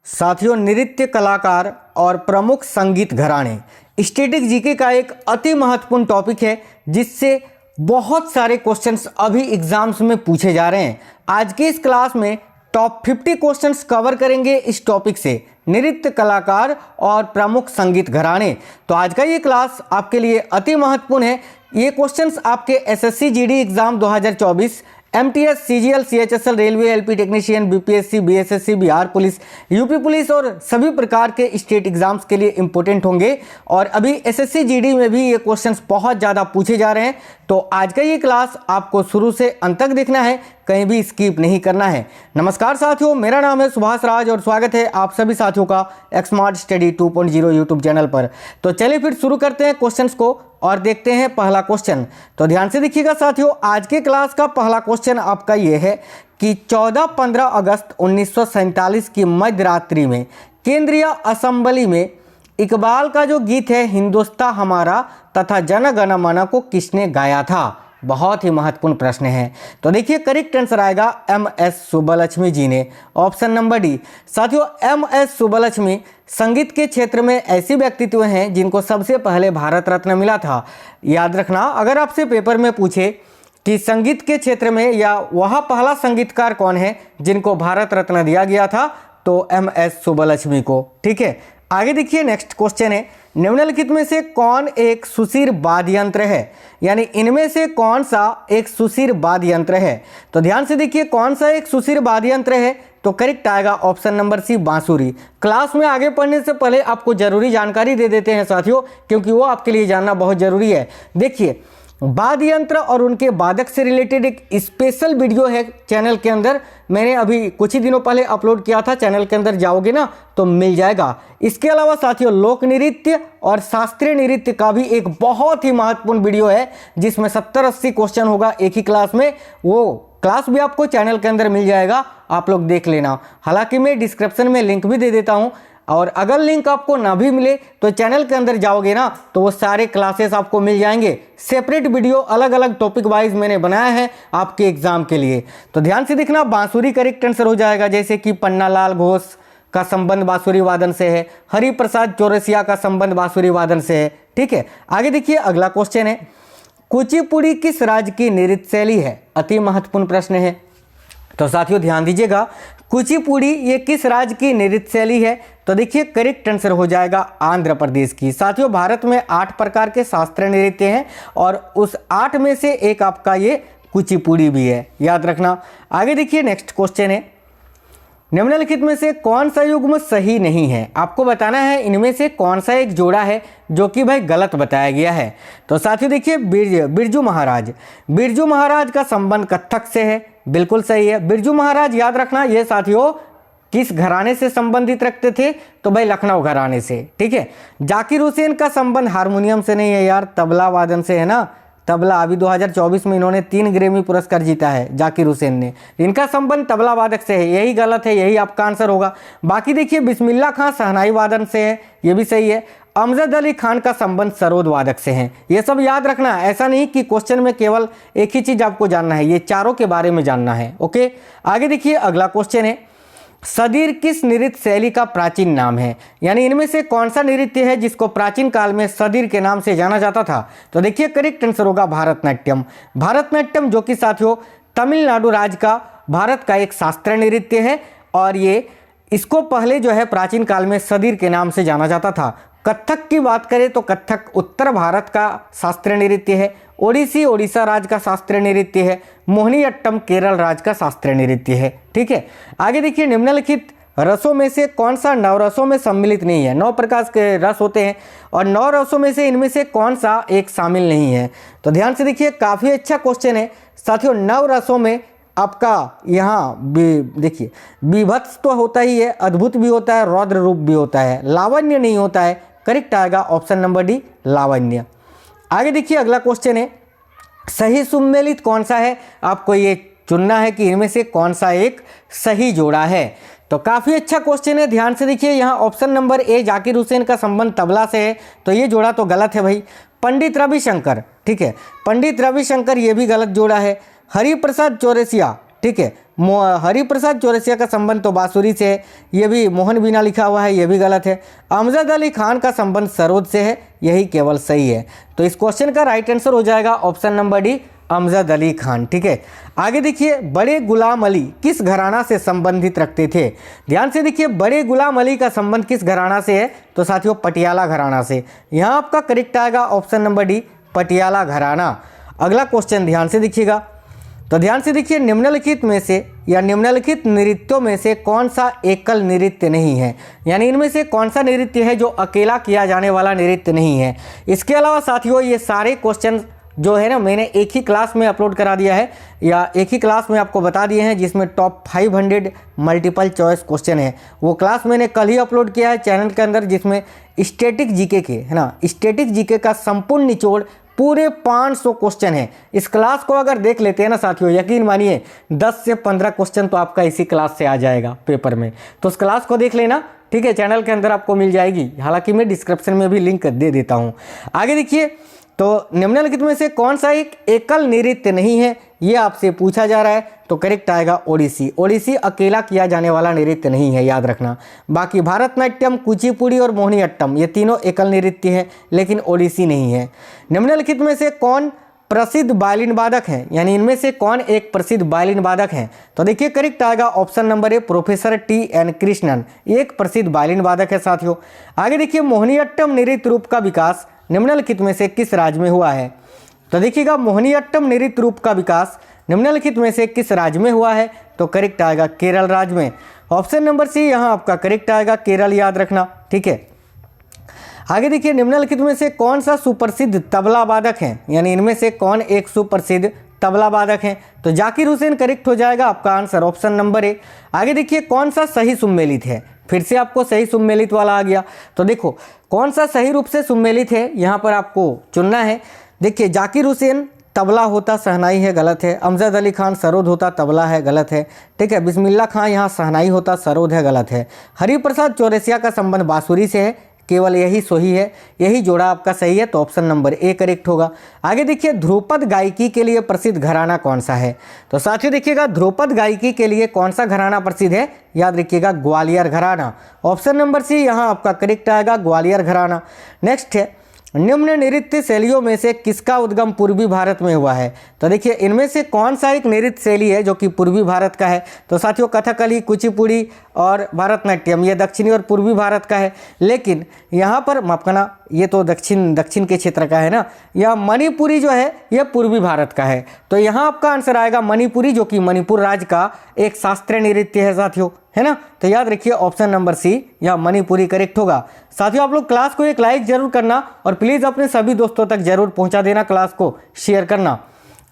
साथियों, नृत्य कलाकार और प्रमुख संगीत घराने स्टैटिक जीके का एक अति महत्वपूर्ण टॉपिक है जिससे बहुत सारे क्वेश्चंस अभी एग्जाम्स में पूछे जा रहे हैं। आज के इस क्लास में टॉप 50 क्वेश्चंस कवर करेंगे इस टॉपिक से, नृत्य कलाकार और प्रमुख संगीत घराने। तो आज का ये क्लास आपके लिए अति महत्वपूर्ण है। ये क्वेश्चंस आपके SSC GD exam 2024, MTS, CGL, CHSL, railway, LP technician, BPSC, BSSC, Bihar police, UP police और सभी प्रकार के स्टेट एग्जाम्स के लिए इंपॉर्टेंट होंगे। और अभी एसएससी जीडी में भी ये क्वेश्चंस बहुत ज़्यादा पूछे जा रहे हैं। तो आज का ये क्लास आपको शुरू से अंत तक देखना है, कहीं भी स्किप नहीं करना है। नमस्कार साथियों, मेरा नाम है सुभाष राज और स्वागत है आप सभी साथियों का एक्समार्ट स्टडी 2.0 यूट्यूब चैनल पर। तो चलिए फिर शुरू करते हैं क्वेश्चंस को और देखते हैं पहला क्वेश्चन। तो ध्यान से देखिएगा साथियों, आज के क्लास का पहला क्वेश्चन आपका ये है कि 14-15 अगस्त 1947 की मध्य रात्रि में केंद्रीय असेंबली में इकबाल का जो गीत है हिंदुस्तान हमारा तथा जन गण मन को किसने गाया था? बहुत ही महत्वपूर्ण प्रश्न है। तो देखिए करेक्ट आंसर आएगा एम.एस. सुब्बलक्ष्मी जी ने, ऑप्शन नंबर डी। साथियों, एम.एस. सुब्बलक्ष्मी संगीत के क्षेत्र में ऐसी व्यक्तित्व हैं जिनको सबसे पहले भारत रत्न मिला था। याद रखना, अगर आपसे पेपर में पूछे कि संगीत के क्षेत्र में या वह पहला संगीतकार कौन है जिनको भारत रत्न दिया गया था, तो एम.एस. सुब्बलक्ष्मी को। ठीक है, आगे देखिए नेक्स्ट क्वेश्चन है, निम्नलिखित में से कौन एक सुशिर वाद्य यंत्र है? यानी इनमें से कौन सा एक सुशिर वाद्य यंत्र है? तो ध्यान से देखिए कौन सा एक सुशिर वाद्य यंत्र है, तो करेक्ट आएगा ऑप्शन नंबर सी, बांसुरी। क्लास में आगे पढ़ने से पहले आपको जरूरी जानकारी दे देते हैं साथियों, क्योंकि वो आपके लिए जानना बहुत जरूरी है। देखिए, वाद्य यंत्र और उनके वादक से रिलेटेड एक स्पेशल वीडियो है चैनल के अंदर, मैंने अभी कुछ ही दिनों पहले अपलोड किया था। चैनल के अंदर जाओगे ना तो मिल जाएगा। इसके अलावा साथियों, लोक नृत्य और शास्त्रीय नृत्य का भी एक बहुत ही महत्वपूर्ण वीडियो है जिसमें 70-80 क्वेश्चन होगा एक ही क्लास में। वो क्लास भी आपको चैनल के अंदर मिल जाएगा, आप लोग देख लेना। हालांकि मैं डिस्क्रिप्शन में लिंक भी दे देता हूँ, और अगर लिंक आपको ना भी मिले तो चैनल के अंदर जाओगे ना तो वो सारे क्लासेस आपको मिल जाएंगे। सेपरेट वीडियो अलग अलग टॉपिक वाइज मैंने बनाया है आपके एग्जाम के लिए। तो ध्यान से देखना, बांसुरी करेक्ट आंसर हो जाएगा। जैसे कि पन्नालाल घोष का संबंध बांसुरी वादन से है, हरिप्रसाद चौरसिया का संबंध बांसुरी वादन से है। ठीक है, आगे देखिए अगला क्वेश्चन है, कुचिपुड़ी किस राज्य की नृत्य शैली है? अति महत्वपूर्ण प्रश्न है। तो साथियों ध्यान दीजिएगा, कुचिपुड़ी ये किस राज्य की नृत्य शैली है? तो देखिए करेक्ट आंसर हो जाएगा आंध्र प्रदेश की। साथियों, भारत में 8 प्रकार के शास्त्रीय नृत्य हैं और उस 8 में से एक आपका ये कुचिपुड़ी भी है, याद रखना। आगे देखिए नेक्स्ट क्वेश्चन है, निम्नलिखित में से कौन सा युग्म सही नहीं है? आपको बताना है इनमें से कौन सा एक जोड़ा है जो कि भाई गलत बताया गया है। तो साथियों देखिए, बिरजू महाराज का संबंध कथक से है, बिल्कुल सही है। बिरजू महाराज याद रखना, ये साथियों किस घराने से संबंधित रखते थे? तो भाई लखनऊ घराने से। ठीक है, जाकिर हुसैन का संबंध हारमोनियम से नहीं है यार, तबला वादन से है ना। तबला, अभी 2024 में इन्होंने 3 ग्रैमी पुरस्कार जीता है जाकिर हुसैन ने, इनका संबंध तबला वादक से है। यही गलत है, यही आपका आंसर होगा। बाकी देखिए, बिस्मिल्लाह खां शहनाई वादन से है, ये भी सही है। अमजद अली खान का संबंध सरोद वादक से है। ये सब याद रखना, ऐसा नहीं कि क्वेश्चन में केवल एक ही चीज आपको जानना है, ये चारों के बारे में जानना है। ओके, आगे देखिए अगला क्वेश्चन है, सदीर किस नृत्य शैली का प्राचीन नाम है? यानी इनमें से कौन सा नृत्य है जिसको प्राचीन काल में सदीर के नाम से जाना जाता था? तो देखिए करेक्ट आंसर होगा भारतनाट्यम। भारतनाट्यम जो कि साथियों तमिलनाडु राज्य का भारत का एक शास्त्रीय नृत्य है और ये इसको पहले जो है प्राचीन काल में सदीर के नाम से जाना जाता था। कथक की बात करें तो कथक उत्तर भारत का शास्त्रीय नृत्य है, ओडिसी ओडिशा राज्य का शास्त्रीय नृत्य है, मोहिनीअट्टम केरल राज्य का शास्त्रीय नृत्य है। ठीक है, आगे देखिए, निम्नलिखित रसों में से कौन सा नवरसों में सम्मिलित नहीं है? 9 प्रकार के रस होते हैं और 9 रसों में से इनमें से कौन सा एक शामिल नहीं है? तो ध्यान से देखिए, काफ़ी अच्छा क्वेश्चन है साथियों। 9 रसों में आपका यहाँ देखिए, विभत्स तो होता ही है, अद्भुत भी होता है, रौद्र रूप भी होता है, लावण्य नहीं होता है। करेक्ट आएगा ऑप्शन नंबर डी, लावण्य। आगे देखिए अगला क्वेश्चन है, सही सुमेलित कौन सा है? आपको ये चुनना है कि इनमें से कौन सा एक सही जोड़ा है। तो काफ़ी अच्छा क्वेश्चन है, ध्यान से देखिए। यहाँ option number A Zakir Hussain का संबंध तबला से है, तो ये जोड़ा तो गलत है भाई। पंडित रविशंकर, ठीक है, पंडित रविशंकर ये भी गलत जोड़ा है। हरिप्रसाद चौरसिया, ठीक है, हरिप्रसाद चौरसिया का संबंध तो बांसुरी से है, ये भी मोहन बीना लिखा हुआ है, ये भी गलत है। अमजद अली खान का संबंध सरोद से है, यही केवल सही है। तो इस क्वेश्चन का राइट आंसर हो जाएगा option number D, Amjad Ali Khan. ठीक है, आगे देखिए, बड़े गुलाम अली किस घराना से संबंधित रखते थे? ध्यान से देखिए, बड़े गुलाम अली का संबंध किस घराना से है? तो साथियों पटियाला घराना से। यहाँ आपका करेक्ट आएगा ऑप्शन नंबर डी, पटियाला घराना। अगला क्वेश्चन ध्यान से देखिएगा, तो ध्यान से देखिए, निम्नलिखित में से या निम्नलिखित नृत्यों में से कौन सा एकल नृत्य नहीं है? यानी इनमें से कौन सा नृत्य है जो अकेला किया जाने वाला नृत्य नहीं है? इसके अलावा साथियों ये सारे क्वेश्चन जो है ना मैंने एक ही क्लास में अपलोड करा दिया है, या एक ही क्लास में आपको बता दिए हैं, जिसमें टॉप 500 मल्टीपल चॉइस क्वेश्चन है। वो क्लास मैंने कल ही अपलोड किया है चैनल के अंदर, जिसमें स्टैटिक जीके के है ना, स्टैटिक जीके का संपूर्ण निचोड़ पूरे 500 क्वेश्चन है। इस क्लास को अगर देख लेते हैं ना साथियों, यकीन मानिए 10 से 15 क्वेश्चन तो आपका इसी क्लास से आ जाएगा पेपर में। तो उस क्लास को देख लेना, ठीक है, चैनल के अंदर आपको मिल जाएगी, हालांकि मैं डिस्क्रिप्शन में भी लिंक दे देता हूँ। आगे देखिए, तो निम्नलिखित में से कौन सा एक एकल नृत्य नहीं है, ये आपसे पूछा जा रहा है। तो करेक्ट आएगा ओडिसी। ओडिसी अकेला किया जाने वाला नृत्य नहीं है, याद रखना। बाकी भारतनाट्यम, कुचिपुड़ी और मोहिनीअट्टम ये तीनों एकल नृत्य हैं, लेकिन ओडिसी नहीं है। निम्नलिखित में से कौन प्रसिद्ध वायलिन वादक हैं? यानी इनमें से कौन एक प्रसिद्ध वायलिन वादक हैं? तो देखिए करेक्ट आएगा option number A, professor TN. Krishnan, एक प्रसिद्ध वायलिन वादक है साथियों। आगे देखिए, मोहिनीअट्टम नृत्य रूप का विकास निम्नलिखित में से किस राज्य में हुआ है? तो देखिएगा, मोहिनीअट्टम नृत्य रूप का विकास निम्नलिखित में से किस राज्य में हुआ है? तो करेक्ट आएगा केरल राज्य में। ऑप्शन नंबर सी यहाँ आपका करेक्ट आएगा, केरल, याद रखना। ठीक है, आगे देखिए, निम्नलिखित में से कौन सा सुप्रसिद्ध तबला वादक है? यानी इनमें से कौन एक सुप्रसिद्ध तबला वादक है? तो जाकिर हुसैन करेक्ट हो जाएगा आपका आंसर, ऑप्शन नंबर ए। आगे देखिए, कौन सा सही सुमेलित है? फिर से आपको सही सुमेलित वाला आ गया। तो देखो कौन सा सही रूप से सुमेलित है, यहाँ पर आपको चुनना है। देखिए, जाकिर हुसैन तबला होता शहनाई है, गलत है। अमजद अली खान सरोद होता तबला है, गलत है। ठीक है, बिस्मिल्लाह खां यहाँ शहनाई होता सरोद है, गलत है। हरिप्रसाद चौरसिया का संबंध बांसुरी से है, केवल यही सही है, यही जोड़ा आपका सही है। तो ऑप्शन नंबर ए करेक्ट होगा। आगे देखिए, ध्रुपद गायकी के लिए प्रसिद्ध घराना कौन सा है? तो साथियों देखिएगा, ध्रुपद गायकी के लिए कौन सा घराना प्रसिद्ध है? याद रखिएगा, ग्वालियर घराना। ऑप्शन नंबर सी यहाँ आपका करेक्ट आएगा, ग्वालियर घराना। नेक्स्ट है, निम्न नृत्य शैलियों में से किसका उद्गम पूर्वी भारत में हुआ है? तो देखिए, इनमें से कौन सा एक नृत्य शैली है जो कि पूर्वी भारत का है? तो साथियों कथकली, कुचिपुड़ी और भारतनाट्यम ये दक्षिणी और पूर्वी भारत का है। लेकिन यहाँ पर माफ करना, ये तो दक्षिण के क्षेत्र का है ना, या मणिपुरी जो है ये पूर्वी भारत का है। तो यहाँ आपका आंसर आएगा मणिपुरी, जो कि मणिपुर राज्य का एक शास्त्रीय नृत्य है साथियों, है ना। तो याद रखिए ऑप्शन नंबर सी या मणिपुरी करेक्ट होगा। साथियों आप लोग क्लास को एक लाइक जरूर करना और प्लीज़ अपने सभी दोस्तों तक जरूर पहुंचा देना, क्लास को शेयर करना।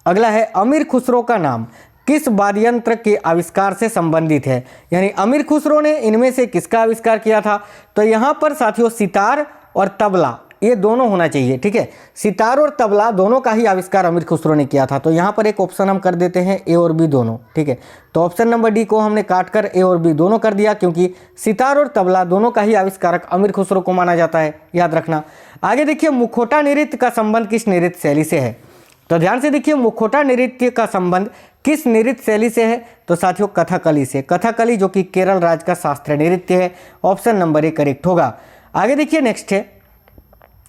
अगला है, अमीर खुसरो का नाम किस वाद्ययंत्र के आविष्कार से संबंधित है? यानी अमीर खुसरो ने इनमें से किसका आविष्कार किया था? तो यहाँ पर साथियों सितार और तबला ये दोनों होना चाहिए। ठीक है, सितार और तबला दोनों का ही आविष्कार अमीर खुसरो ने किया था। तो यहाँ पर एक ऑप्शन हम कर देते हैं ए और बी दोनों। ठीक है, तो ऑप्शन नंबर डी को हमने काट कर ए और बी दोनों कर दिया, क्योंकि सितार और तबला दोनों का ही आविष्कारक अमीर खुसरो को माना जाता है, याद रखना। आगे देखिए, मुखौटा नृत्य का संबंध किस नृत्य शैली से है? तो ध्यान से देखिए, मुखौटा नृत्य का संबंध किस नृत्य शैली से है? तो साथियों कथकली से। कथकली जो कि केरल राज्य का शास्त्रीय नृत्य है, ऑप्शन नंबर ए करेक्ट होगा। आगे देखिए, नेक्स्ट है,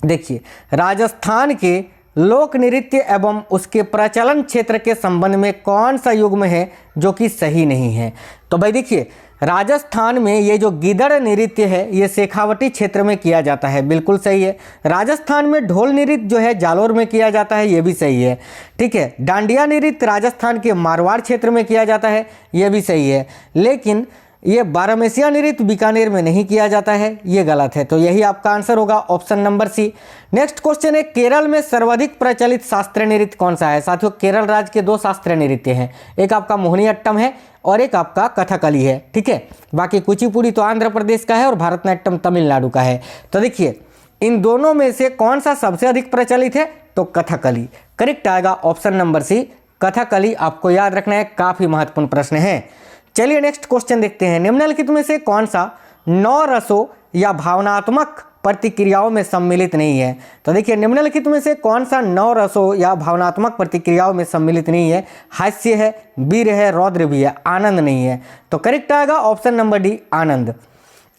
देखिए राजस्थान के लोक नृत्य एवं उसके प्रचलन क्षेत्र के संबंध में कौन सा युग्म है जो कि सही नहीं है? तो भाई देखिए, राजस्थान में ये जो गिदड़ नृत्य है ये शेखावटी क्षेत्र में किया जाता है, बिल्कुल सही है। राजस्थान में ढोल नृत्य जो है जालोर में किया जाता है, ये भी सही है। ठीक है, डांडिया नृत्य राजस्थान के मारवाड़ क्षेत्र में किया जाता है, ये भी सही है। लेकिन ये बारहमेसिया नृत्य बीकानेर में नहीं किया जाता है, ये गलत है। तो यही आपका आंसर होगा, option number C. Next question है, केरल में सर्वाधिक प्रचलित शास्त्रीय नृत्य कौन सा है? साथियों केरल राज्य के दो शास्त्रीय नृत्य हैं, एक आपका मोहिनीअट्टम है और एक आपका कथकली है। ठीक है, बाकी कुचिपुड़ी तो आंध्र प्रदेश का है और भारतनाट्यम तमिलनाडु का है। तो देखिए, इन दोनों में से कौन सा सबसे अधिक प्रचलित है? तो कथकली करेक्ट आएगा, ऑप्शन नंबर सी कथकली। आपको याद रखना है, काफी महत्वपूर्ण प्रश्न है। चलिए नेक्स्ट क्वेश्चन देखते हैं, निम्नलिखित में से कौन सा 9 रसों या भावनात्मक प्रतिक्रियाओं में सम्मिलित नहीं है। तो देखिए निम्नलिखित में से कौन सा 9 रसों या भावनात्मक प्रतिक्रियाओं में सम्मिलित नहीं है? हास्य है, वीर है, रौद्र भी है, आनंद नहीं है। तो करेक्ट आएगा ऑप्शन नंबर डी, आनंद।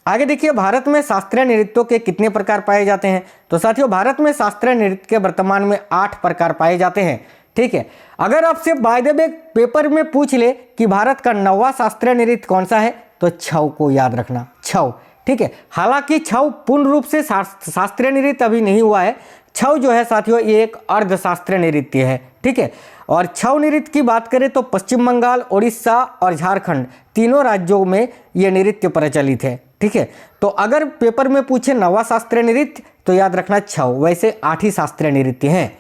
आगे देखिए भारत में शास्त्रीय नृत्यों के कितने प्रकार पाए जाते हैं? तो साथियों भारत में शास्त्रीय नृत्य के वर्तमान में 8 प्रकार पाए जाते हैं। ठीक है, अगर आपसे बाय द वे पेपर में पूछ ले कि भारत का 9वां शास्त्रीय नृत्य कौन सा है, तो छऊ को याद रखना, छऊ। ठीक है, हालांकि छऊ पूर्ण रूप से शास्त्रीय नृत्य अभी नहीं हुआ है। छऊ जो है साथियों ये एक अर्ध शास्त्रीय नृत्य है। ठीक है, और छऊ नृत्य की बात करें तो पश्चिम बंगाल, उड़ीसा और झारखंड तीनों राज्यों में ये नृत्य प्रचलित है। ठीक है, तो अगर पेपर में पूछे 9वां शास्त्रीय नृत्य तो याद रखना छऊ, वैसे 8 ही शास्त्रीय नृत्य हैं।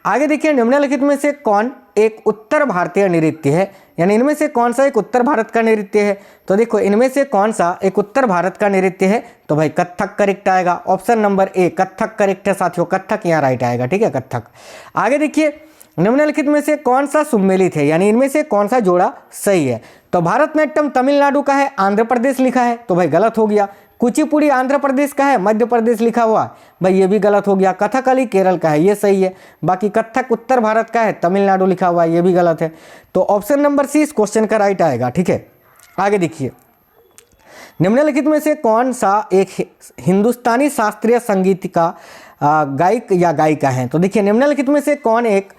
आगे देखिए निम्नलिखित में से कौन एक उत्तर भारतीय नृत्य है? यानी इनमें से कौन सा एक उत्तर भारत का नृत्य है? तो देखो इनमें से कौन सा एक उत्तर भारत का नृत्य है? तो भाई कथक करेक्ट आएगा, option number A Kathak correct है साथियों, कथक यहाँ राइट आएगा। ठीक है, कथक। आगे देखिए निम्नलिखित में से कौन सा सुमेलित है, यानी इनमें से कौन सा जोड़ा सही है? तो भारतनाट्यम तमिलनाडु का है, आंध्र प्रदेश लिखा है, तो भाई गलत हो गया। कुचिपुड़ी आंध्र प्रदेश का है, मध्य प्रदेश लिखा हुआ, भाई ये भी गलत हो गया। कथकली केरल का है, ये सही है। बाकी कथक उत्तर भारत का है, तमिलनाडु लिखा हुआ है, ये भी गलत है। तो ऑप्शन नंबर सी इस क्वेश्चन का राइट आएगा। ठीक है, आगे देखिए निम्नलिखित में से कौन सा एक हिंदुस्तानी शास्त्रीय संगीत का गायक या गायिका है? तो देखिए निम्नलिखित में से कौन एक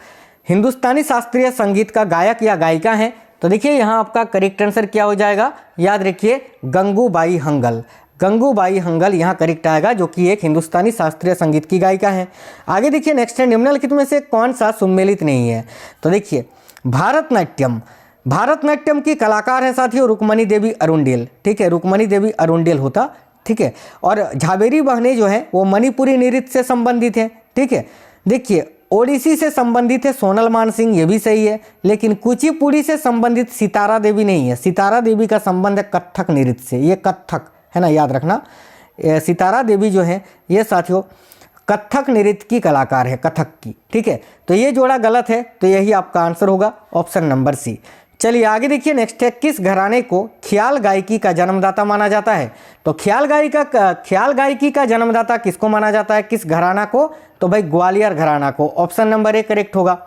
हिंदुस्तानी शास्त्रीय संगीत का गायक या गायिका है? तो देखिए यहाँ आपका करेक्ट आंसर क्या हो जाएगा, याद रखिए गंगूबाई हंगल। गंगूबाई हंगल यहाँ करेक्ट आएगा, जो कि एक हिंदुस्तानी शास्त्रीय संगीत की गायिका है। आगे देखिए नेक्स्ट है निम्नलिखित में से कौन सा सुमेलित नहीं है? तो देखिए भारतनाट्यम, भारतनाट्यम की कलाकार है साथियों रुक्मणी देवी अरुंडेल। ठीक है, रुक्मणी देवी अरुंडेल होता। ठीक है, और झावेरी बहनें जो है वो मणिपुरी नृत्य से संबंधित है। ठीक है, देखिए ओडिसी से संबंधित है सोनल मानसिंह, ये भी सही है, लेकिन कुचिपुड़ी से संबंधित सितारा देवी नहीं है। सितारा देवी का संबंध है कथक नृत्य से, ये कथक है ना, याद रखना। सितारा देवी जो है ये साथियों कथक नृत्य की कलाकार है, कथक की। ठीक है, तो ये जोड़ा गलत है, तो यही आपका आंसर होगा ऑप्शन नंबर सी। चलिए आगे देखिए नेक्स्ट है किस घराने को ख्याल गायकी का जन्मदाता माना जाता है? तो ख्याल गायकी का जन्मदाता किसको माना जाता है, किस घराना को? तो भाई ग्वालियर घराना को, ऑप्शन नंबर ए करेक्ट होगा।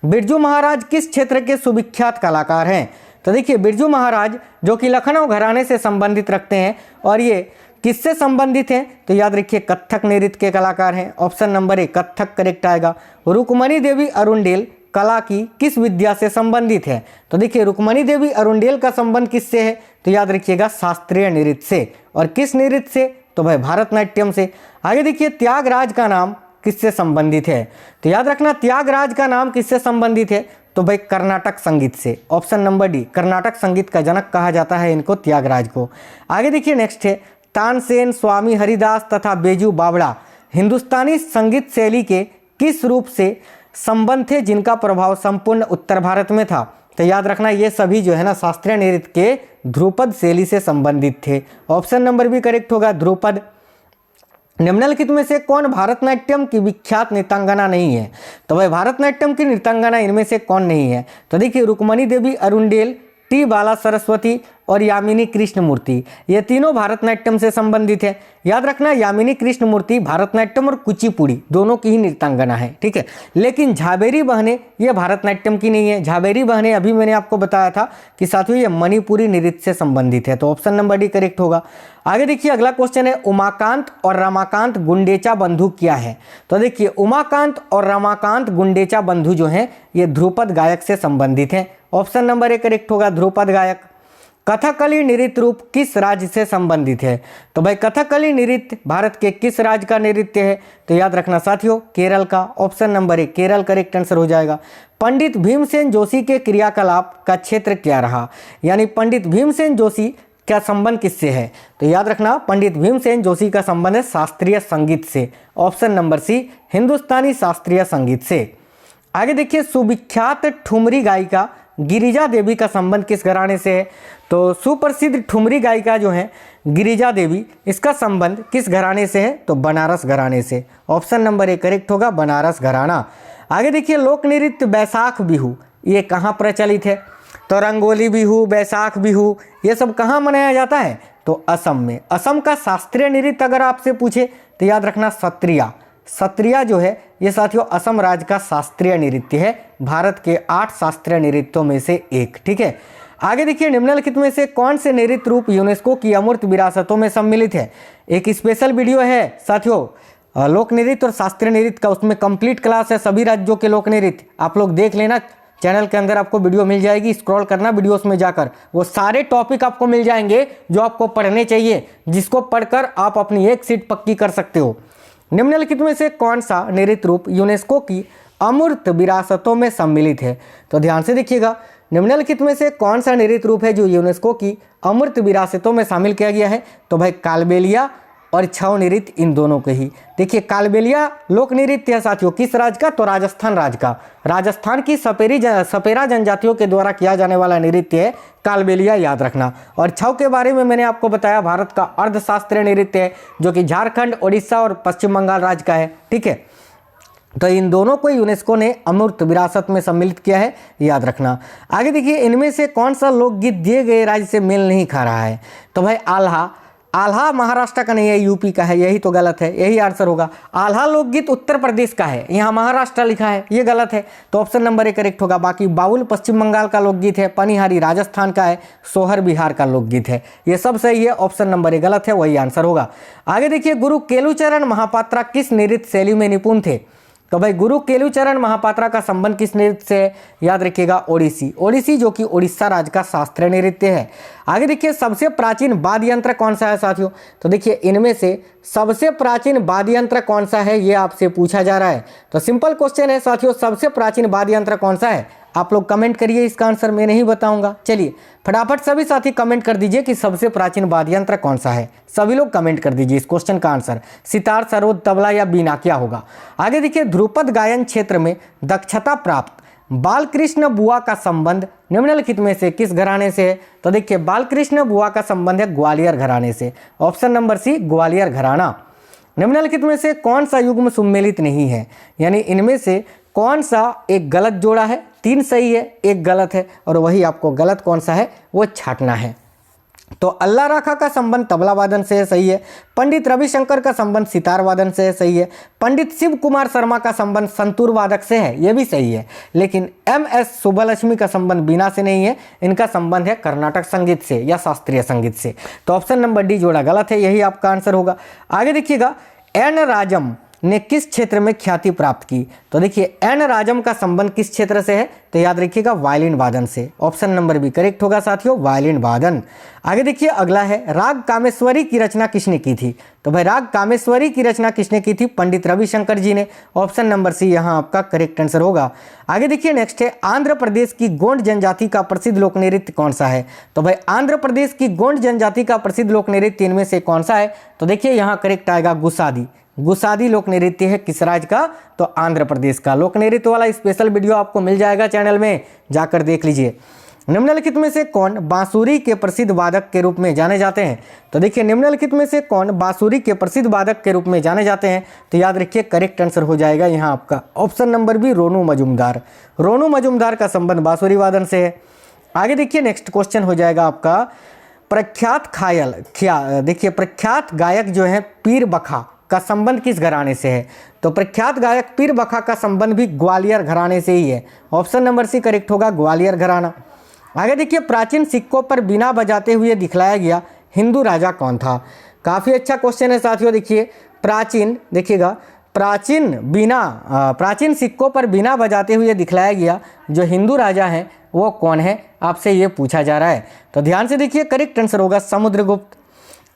बिरजू महाराज किस क्षेत्र के सुविख्यात कलाकार हैं? तो देखिए बिरजू महाराज जो कि लखनऊ घराने से संबंधित रखते हैं, और ये किससे संबंधित हैं? तो याद रखिए कथक नृत्य के कलाकार हैं, option number A Kathak correct आएगा। रुक्मणी देवी अरुंडेल कला की किस विद्या से संबंधित है? तो देखिए रुक्मणी देवी अरुंडेल का संबंध किससे है? तो याद रखिएगा शास्त्रीय नृत्य से। और किस नृत्य से? तो भाई भारतनाट्यम से। आगे देखिए त्यागराज का नाम किससे संबंधित है? तो याद रखना त्यागराज का नाम किससे संबंधित है? तो भाई कर्नाटक संगीत से, ऑप्शन नंबर डी, कर्नाटक संगीत का जनक कहा जाता है इनको, त्यागराज को। आगे देखिए नेक्स्ट है तानसेन, स्वामी हरिदास तथा बेजू बावड़ा हिंदुस्तानी संगीत शैली के किस रूप से संबंध थे जिनका प्रभाव संपूर्ण उत्तर भारत में था? तो याद रखना ये सभी जो है ना शास्त्रीय नृत्य के ध्रुपद शैली से संबंधित थे, ऑप्शन नंबर भी करेक्ट होगा ध्रुपद। निम्नलिखित में से कौन भारतनाट्यम की विख्यात नृत्यांगना नहीं है? तो भाई भारतनाट्यम की नृत्यांगना इनमें से कौन नहीं है? तो देखिए रुक्मणी देवी अरुंडेल, टी बाला सरस्वती और यामिनी कृष्णमूर्ति, ये तीनों भारतनाट्यम से संबंधित है। याद रखना यामिनी कृष्णमूर्ति भारतनाट्यम और कुचिपुड़ी दोनों की ही नृत्यांगना है। ठीक है, लेकिन झावेरी बहनें ये भारतनाट्यम की नहीं है। झावेरी बहनें अभी मैंने आपको बताया था कि साथियों ये मणिपुरी नृत्य से संबंधित है, तो ऑप्शन नंबर डी करेक्ट होगा। आगे देखिए अगला क्वेश्चन है उमाकांत और रमाकांत गुंडेचा बंधु क्या है? तो देखिए उमाकांत और रमाकांत गुंडेचा बंधु जो हैं ये ध्रुपद गायक से संबंधित हैं, ऑप्शन नंबर ए करेक्ट होगा ध्रुपद गायक। कथकली नृत्य रूप किस राज्य से संबंधित है? तो भाई कथकली नृत्य भारत के किस राज्य का नृत्य है? तो याद रखना साथियों केरल का, option number A Kerala correct answer हो जाएगा। पंडित भीमसेन जोशी के क्रियाकलाप का क्षेत्र क्या रहा? यानी पंडित भीमसेन जोशी क्या संबंध किससे है? तो याद रखना पंडित भीमसेन जोशी का संबंध है शास्त्रीय संगीत से, ऑप्शन नंबर सी हिंदुस्तानी शास्त्रीय संगीत से। आगे देखिए सुविख्यात ठुमरी गायिका गिरिजा देवी का संबंध किस घराने से है? तो सुप्रसिद्ध ठुमरी गायिका जो है गिरिजा देवी, इसका संबंध किस घराने से है? तो बनारस घराने से, ऑप्शन नंबर ए करेक्ट होगा बनारस घराना। आगे देखिए लोक नृत्य बैसाख बिहू ये कहाँ प्रचलित है? तो रंगोली बिहू, बैसाख बिहू ये सब कहाँ मनाया जाता है? तो असम में। असम का शास्त्रीय नृत्य अगर आपसे पूछे तो याद रखना सत्रिया। सत्रिया जो है ये साथियों असम राज्य का शास्त्रीय नृत्य है, भारत के 8 शास्त्रीय नृत्यों में से एक। ठीक है, आगे देखिए निम्नलिखित में से कौन से नृत्य रूप यूनेस्को की अमूर्त विरासतों में सम्मिलित है। एक स्पेशल वीडियो है साथियों लोक नृत्य और शास्त्रीय नृत्य का, उसमें कंप्लीट क्लास है सभी राज्यों के लोक नृत्य, आप लोग देख लेना, चैनल के अंदर आपको वीडियो मिल जाएगी, स्क्रॉल करना वीडियोस में जाकर, वो सारे टॉपिक आपको मिल जाएंगे जो आपको पढ़ने चाहिए, जिसको पढ़कर आप अपनी एक सीट पक्की कर सकते हो। निम्नलिखित में से कौन सा नृत्य रूप यूनेस्को की अमूर्त विरासतों में सम्मिलित है। तो ध्यान से देखिएगा, निम्नलिखित में से कौन सा नृत्य रूप है जो यूनेस्को की अमूर्त विरासतों में शामिल किया गया है। तो भाई कालबेलिया और छऊ नृत्य, इन दोनों के ही। देखिए कालबेलिया लोक नृत्य है साथियों किस राज्य का, तो राजस्थान राज्य का। राजस्थान की सपेरा जनजातियों के द्वारा किया जाने वाला नृत्य है कालबेलिया, याद रखना। और छऊ के बारे में मैंने आपको बताया, भारत का अर्धशास्त्रीय नृत्य है जो कि झारखंड, उड़ीसा और पश्चिम बंगाल राज्य का है। ठीक है, तो इन दोनों को यूनेस्को ने अमूर्त विरासत में सम्मिलित किया है, याद रखना। आगे देखिए इनमें से कौन सा लोकगीत दिए गए राज्य से मेल नहीं खा रहा है। तो भाई आल्हा, आल्हा महाराष्ट्र का नहीं है, यूपी का है, यही तो गलत है, यही आंसर होगा। आल्हा लोकगीत उत्तर प्रदेश का है, यहाँ महाराष्ट्र लिखा है, ये गलत है, तो ऑप्शन नंबर 1 करेक्ट होगा। बाकी बाउल पश्चिम बंगाल का लोकगीत है, पनिहारी राजस्थान का है, सोहर बिहार का लोकगीत है, ये सब सही है, ऑप्शन नंबर 1 गलत है, वही आंसर होगा। आगे देखिए गुरु केलुचरण महापात्रा किस नृत्य शैली में निपुण थे। तो भाई गुरु केलुचरण महापात्रा का संबंध किस नृत्य से है, याद रखिएगा ओडिसी। ओडिसी जो कि उड़ीसा राज्य का शास्त्रीय नृत्य है। आगे देखिए सबसे प्राचीन वाद्य यंत्र कौन सा है साथियों। तो देखिए इनमें से सबसे प्राचीन वाद्य यंत्र कौन सा है, ये आपसे पूछा जा रहा है। तो सिंपल क्वेश्चन है साथियों, सबसे प्राचीन वाद्य यंत्र कौन सा है, आप लोग कमेंट करिए, इसका आंसर मैं नहीं बताऊंगा। चलिए फटाफट सभी साथी कमेंट कर दीजिए कि सबसे प्राचीन वाद्य यंत्र कौन सा है, सभी लोग कमेंट कर दीजिए इस क्वेश्चन का आंसर, सितार, सरोद, तबला या बीना, क्या होगा। आगे देखिए ध्रुपद गायन क्षेत्र में दक्षता प्राप्त बालकृष्ण बुआ का संबंध निम्नलिखित में से किस घराने से है। तो देखिए बालकृष्ण बुआ का संबंध है ग्वालियर घराने से, ऑप्शन नंबर सी ग्वालियर घराना। निम्नलिखित में से कौन सा युग्म सुमेलित नहीं है, यानी इनमें से कौन सा एक गलत जोड़ा है, 3 सही है, 1 गलत है, और वही आपको गलत कौन सा है वो छांटना है। तो अल्लाह राखा का संबंध तबला वादन से है, सही है। पंडित रविशंकर का संबंध सितार वादन से है, सही है। पंडित शिव कुमार शर्मा का संबंध संतूर वादक से है, यह भी सही है। लेकिन MS सुब्बलक्ष्मी का संबंध बीना से नहीं है, इनका संबंध है कर्नाटक संगीत से या शास्त्रीय संगीत से। तो ऑप्शन नंबर डी जोड़ा गलत है, यही आपका आंसर होगा। आगे देखिएगा एन राजम ने किस क्षेत्र में ख्याति प्राप्त की। तो देखिए एन राजम का संबंध किस क्षेत्र से है, तो याद रखिएगा वायलिन वादन से, ऑप्शन नंबर बी करेक्ट होगा साथियों, वायलिन वादन। आगे देखिए अगला है राग कामेश्वरी की रचना किसने की थी। तो भाई राग कामेश्वरी की रचना किसने की थी, पंडित रविशंकर जी ने, ऑप्शन नंबर सी यहाँ आपका करेक्ट आंसर होगा। आगे देखिए नेक्स्ट है आंध्र प्रदेश की गोंड जनजाति का प्रसिद्ध लोक नृत्य कौन सा है। तो भाई आंध्र प्रदेश की गोंड जनजाति का प्रसिद्ध लोक नृत्य इनमें से कौन सा है। तो देखिए यहाँ करेक्ट आएगा गुसादी। गुसादी लोक नृत्य है किस राज्य का, तो आंध्र प्रदेश का। लोक नृत्य वाला स्पेशल वीडियो आपको मिल जाएगा चैनल में, जाकर देख लीजिए। निम्नलिखित में से कौन बांसुरी के प्रसिद्ध वादक के रूप में जाने जाते हैं। तो देखिए निम्नलिखित में से कौन बांसुरी के प्रसिद्ध वादक के रूप में जाने जाते हैं, तो याद रखिए करेक्ट आंसर हो जाएगा यहाँ आपका ऑप्शन नंबर बी रोनू मजुमदार। रोनू मजुमदार का संबंध बांसुरी वादन से है। आगे देखिए नेक्स्ट क्वेश्चन हो जाएगा आपका प्रख्यात देखिए प्रख्यात गायक जो है पीर बखा का संबंध किस घराने से है। तो प्रख्यात गायक पीर बखा का संबंध भी ग्वालियर घराने से ही है, ऑप्शन नंबर सी करेक्ट होगा, ग्वालियर घराना। आगे देखिए प्राचीन सिक्कों पर बीना बजाते हुए दिखलाया गया हिंदू राजा कौन था। काफ़ी अच्छा क्वेश्चन है साथियों। देखिए प्राचीन, देखिएगा प्राचीन सिक्कों पर बीना बजाते हुए दिखलाया गया जो हिंदू राजा है वो कौन है, आपसे ये पूछा जा रहा है। तो ध्यान से देखिए करेक्ट आंसर होगा समुद्रगुप्त,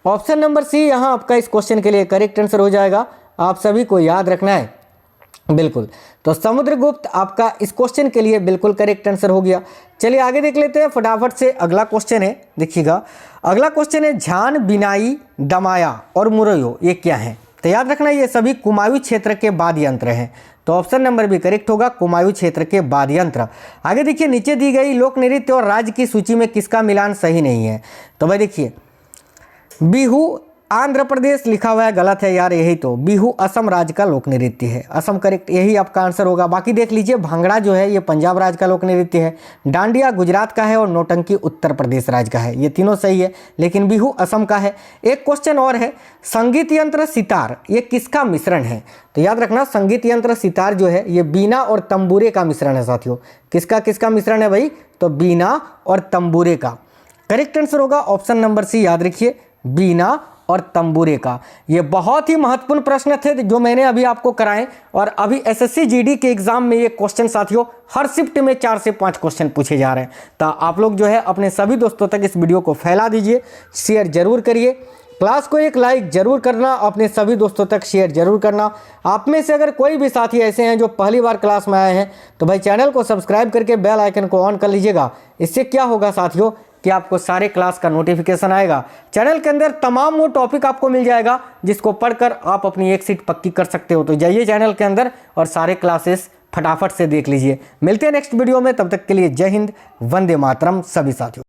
ऑप्शन नंबर सी यहाँ आपका इस क्वेश्चन के लिए करेक्ट आंसर हो जाएगा। आप सभी को याद रखना है बिल्कुल। तो समुद्रगुप्त आपका इस क्वेश्चन के लिए बिल्कुल करेक्ट आंसर हो गया। चलिए आगे देख लेते हैं फटाफट से। अगला क्वेश्चन है, देखिएगा अगला क्वेश्चन है झान, बिनाई, दमाया और मुरैयो ये क्या है। तो याद रखना ये सभी कुमायूं क्षेत्र के वाद्य यंत्र हैं, तो ऑप्शन नंबर भी करेक्ट होगा, कुमायूं क्षेत्र के वाद्य यंत्र। आगे देखिए नीचे दी गई लोक नृत्य और राज्य की सूची में किसका मिलान सही नहीं है। तो भाई देखिए बिहू आंध्र प्रदेश लिखा हुआ है, गलत है यार, यही तो बिहू असम राज्य का लोक नृत्य है। असम करेक्ट, यही आपका आंसर होगा। बाकी देख लीजिए, भांगड़ा जो है ये पंजाब राज्य का लोक नृत्य है, डांडिया गुजरात का है और नौटंकी उत्तर प्रदेश राज्य का है। ये तीनों सही है, लेकिन बिहू असम का है। एक क्वेश्चन और है, संगीत यंत्र सितार ये किसका मिश्रण है? तो याद रखना, संगीत यंत्र सितार जो है ये बीना और तंबूरे का मिश्रण है साथियों। किसका किसका मिश्रण है भाई? तो बीना और तंबूरे का। करेक्ट आंसर होगा ऑप्शन नंबर सी, याद रखिए, बीना और तंबूरे का। ये बहुत ही महत्वपूर्ण प्रश्न थे जो मैंने अभी आपको कराए, और अभी एसएससी जीडी के एग्जाम में ये क्वेश्चन साथियों हर शिफ्ट में 4 से 5 क्वेश्चन पूछे जा रहे हैं। तो आप लोग जो है अपने सभी दोस्तों तक इस वीडियो को फैला दीजिए, शेयर जरूर करिए, क्लास को एक लाइक जरूर करना, अपने सभी दोस्तों तक शेयर जरूर करना। आप में से अगर कोई भी साथी ऐसे हैं जो पहली बार क्लास में आए हैं तो भाई चैनल को सब्सक्राइब करके बेल आइकन को ऑन कर लीजिएगा। इससे क्या होगा साथियों कि आपको सारे क्लास का नोटिफिकेशन आएगा। चैनल के अंदर तमाम वो टॉपिक आपको मिल जाएगा जिसको पढ़कर आप अपनी एक सीट पक्की कर सकते हो। तो जाइए चैनल के अंदर और सारे क्लासेस फटाफट से देख लीजिए। मिलते हैं नेक्स्ट वीडियो में, तब तक के लिए जय हिंद, वंदे मातरम सभी साथियों।